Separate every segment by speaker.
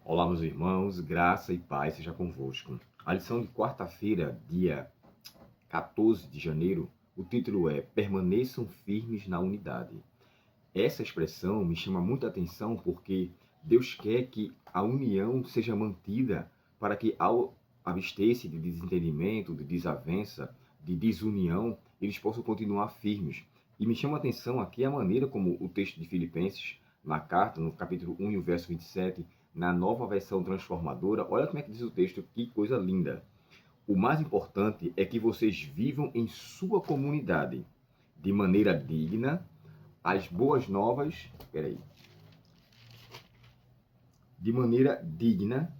Speaker 1: Olá, meus irmãos, graça e paz seja convosco. A lição de quarta-feira, dia 14 de janeiro, o título é Permaneçam firmes na unidade. Essa expressão me chama muita atenção porque Deus quer que a união seja mantida para que, ao abster-se de desentendimento, de desavença, de desunião, eles possam continuar firmes. E me chama a atenção aqui a maneira como o texto de Filipenses, na carta, no capítulo 1 e o verso 27, na nova versão transformadora, olha como é que diz o texto, que coisa linda. O mais importante é que vocês vivam em sua comunidade, de maneira digna, as boas novas, de maneira digna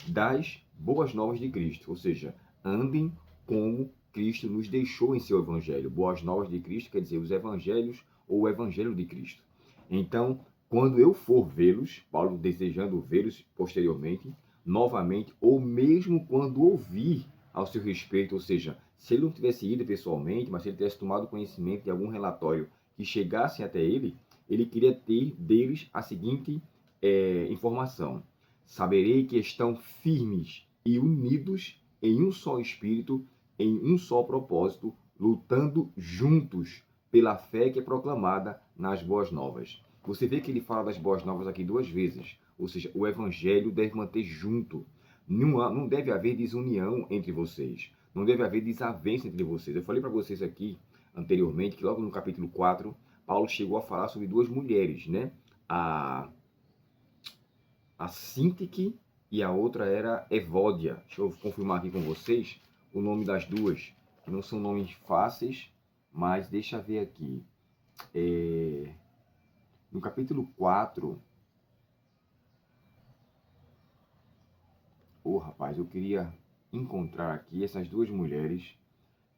Speaker 1: das boas novas de Cristo, ou seja, andem como Cristo nos deixou em seu evangelho. Boas novas de Cristo quer dizer os evangelhos ou o evangelho de Cristo. Então, quando eu for vê-los, Paulo desejando vê-los posteriormente, novamente, ou mesmo quando ouvir ao seu respeito, ou seja, se ele não tivesse ido pessoalmente, mas se ele tivesse tomado conhecimento de algum relatório que chegasse até ele, ele queria ter deles a seguinte informação: saberei que estão firmes e unidos em um só espírito, em um só propósito, lutando juntos pela fé que é proclamada nas boas novas. Você vê que ele fala das boas novas aqui duas vezes, ou seja, o evangelho deve manter junto. Não deve haver desunião entre vocês, não deve haver desavença entre vocês. Eu falei para vocês aqui anteriormente que logo no capítulo 4, Paulo chegou a falar sobre duas mulheres, né? A Sintique e a outra era Evódia. Deixa eu confirmar aqui com vocês o nome das duas, que não são nomes fáceis, mas deixa eu ver aqui. No capítulo 4, rapaz, eu queria encontrar aqui essas duas mulheres,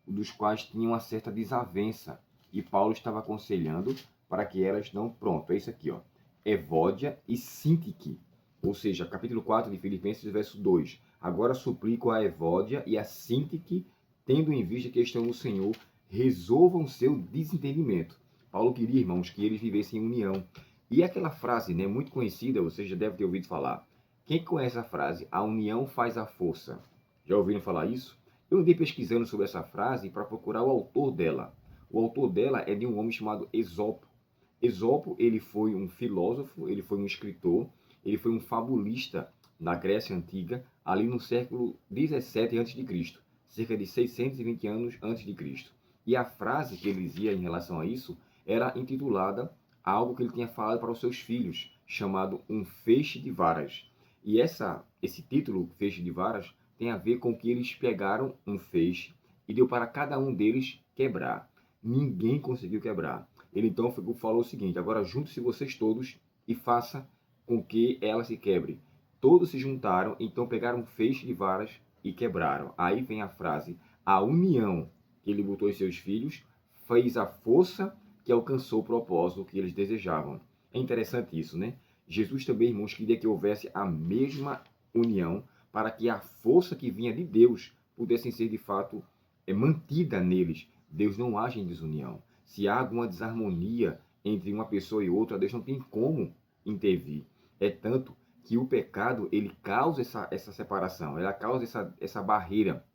Speaker 1: dos quais tinham uma certa desavença, e Paulo estava aconselhando para que elas não... Pronto, é isso aqui, ó. Evódia e Sintique, ou seja, capítulo 4 de Filipenses, verso 2. Agora suplico a Evódia e a Sintique, tendo em vista que estão no Senhor, resolvam seu desentendimento. Paulo queria, irmãos, que eles vivessem em união. E aquela frase, né, muito conhecida, você já deve ter ouvido falar. Quem conhece a frase, a união faz a força? Já ouviram falar isso? Eu andei pesquisando sobre essa frase para procurar o autor dela. O autor dela é de um homem chamado Esopo. Esopo, ele foi um filósofo, ele foi um escritor, ele foi um fabulista na Grécia Antiga, ali no século 17 a.C., cerca de 620 anos antes de Cristo. E a frase que ele dizia em relação a isso era intitulada a algo que ele tinha falado para os seus filhos, chamado Um Feixe de Varas. E esse título, Feixe de Varas, tem a ver com que eles pegaram um feixe e deu para cada um deles quebrar. Ninguém conseguiu quebrar. Ele então falou o seguinte: agora junte-se vocês todos e faça com que ela se quebre. Todos se juntaram, então pegaram um feixe de varas e quebraram. Aí vem a frase: a união que ele botou em seus filhos fez a força que alcançou o propósito que eles desejavam. É interessante isso, né? Jesus também, irmãos, queria que houvesse a mesma união para que a força que vinha de Deus pudesse ser de fato mantida neles. Deus não age em desunião. Se há alguma desarmonia entre uma pessoa e outra, Deus não tem como intervir. É tanto que o pecado, ele causa essa separação, ela causa essa barreira,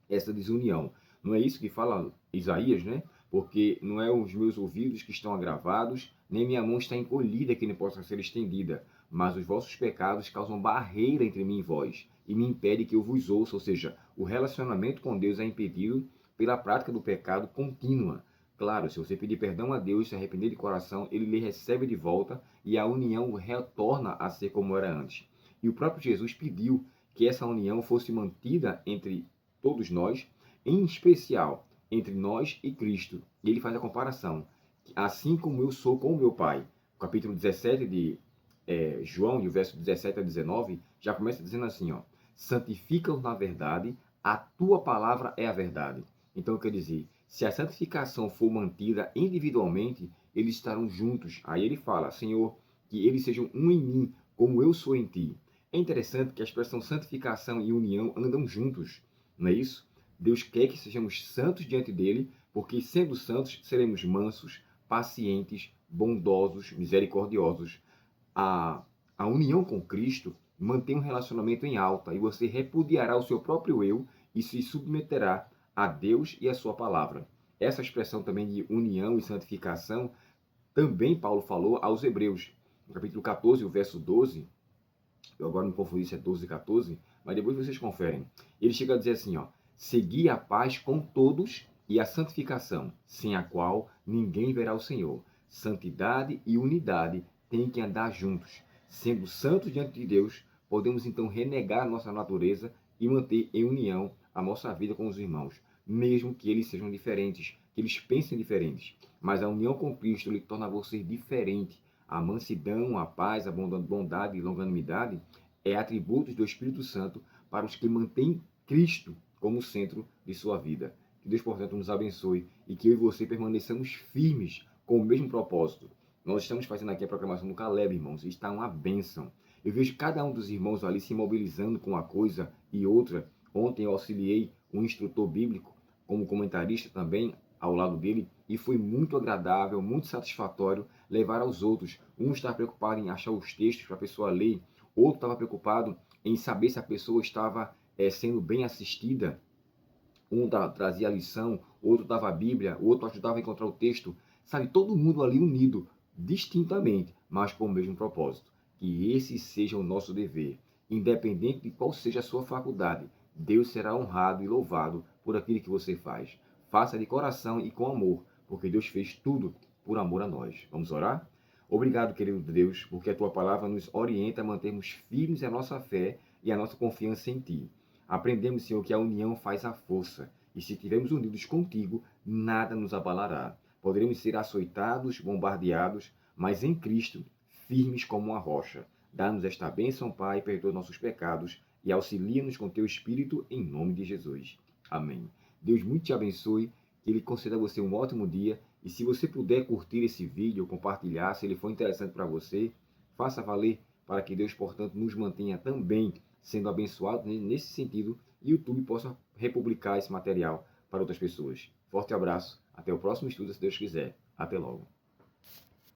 Speaker 1: essa desunião. Não é isso que fala Isaías, né? Porque não é os meus ouvidos que estão agravados, nem minha mão está encolhida que não possa ser estendida, mas os vossos pecados causam barreira entre mim e vós, e me impede que eu vos ouça, ou seja, o relacionamento com Deus é impedido pela prática do pecado contínua. Claro, se você pedir perdão a Deus, se arrepender de coração, ele lhe recebe de volta e a união retorna a ser como era antes. E o próprio Jesus pediu que essa união fosse mantida entre todos nós, em especial entre nós e Cristo. E ele faz a comparação. Assim como eu sou com o meu Pai. O capítulo 17 de João, e o verso 17 a 19, já começa dizendo assim, ó: santifica-os na verdade, a tua palavra é a verdade. Então, quer dizer, se a santificação for mantida individualmente, eles estarão juntos. Aí ele fala: Senhor, que eles sejam um em mim, como eu sou em ti. É interessante que a expressão santificação e união andam juntos, não é isso? Deus quer que sejamos santos diante dele, porque sendo santos, seremos mansos, pacientes, bondosos, misericordiosos. A A união com Cristo mantém um relacionamento em alta e você repudiará o seu próprio eu e se submeterá a Deus e a sua palavra. Essa expressão também de união e santificação também Paulo falou aos Hebreus. No capítulo 14, o verso 12, eu agora me confundi se é 12 e 14, mas depois vocês conferem. Ele chega a dizer assim, ó, segui a paz com todos e a santificação, sem a qual ninguém verá o Senhor. Santidade e unidade têm que andar juntos. Sendo santos diante de Deus, podemos então renegar nossa natureza e manter em união a nossa vida com os irmãos, mesmo que eles sejam diferentes, que eles pensem diferentes. Mas a união com Cristo lhe torna você diferente. A mansidão, a paz, a bondade e longanimidade é atributos do Espírito Santo para os que mantêm Cristo como centro de sua vida. Que Deus, portanto, nos abençoe e que eu e você permaneçamos firmes com o mesmo propósito. Nós estamos fazendo aqui a proclamação do Caleb, irmãos, e está uma bênção. Eu vejo cada um dos irmãos ali se mobilizando com uma coisa e outra. Ontem eu auxiliei um instrutor bíblico, como comentarista também, ao lado dele, e foi muito agradável, muito satisfatório levar aos outros. Um estava preocupado em achar os textos para a pessoa ler, outro estava preocupado em saber se a pessoa estava sendo bem assistida. Um trazia a lição, outro dava a Bíblia, outro ajudava a encontrar o texto. Sabe, todo mundo ali unido, distintamente, mas com o mesmo propósito. Que esse seja o nosso dever. Independente de qual seja a sua faculdade, Deus será honrado e louvado por aquilo que você faz. Faça de coração e com amor, porque Deus fez tudo por amor a nós. Vamos orar? Obrigado, querido Deus, porque a Tua palavra nos orienta a mantermos firmes a nossa fé e a nossa confiança em Ti. Aprendemos, Senhor, que a união faz a força, e se estivermos unidos contigo, nada nos abalará. Poderemos ser açoitados, bombardeados, mas em Cristo, firmes como uma rocha. Dá-nos esta bênção, Pai, perdoa nossos pecados e auxilia-nos com Teu Espírito, em nome de Jesus. Amém. Deus muito te abençoe, que Ele conceda a você um ótimo dia, e se você puder curtir esse vídeo, compartilhar, se ele for interessante para você, faça valer para que Deus, portanto, nos mantenha também sendo abençoado nesse sentido e o YouTube possa republicar esse material para outras pessoas. Forte abraço, até o próximo estudo, se Deus quiser. Até logo.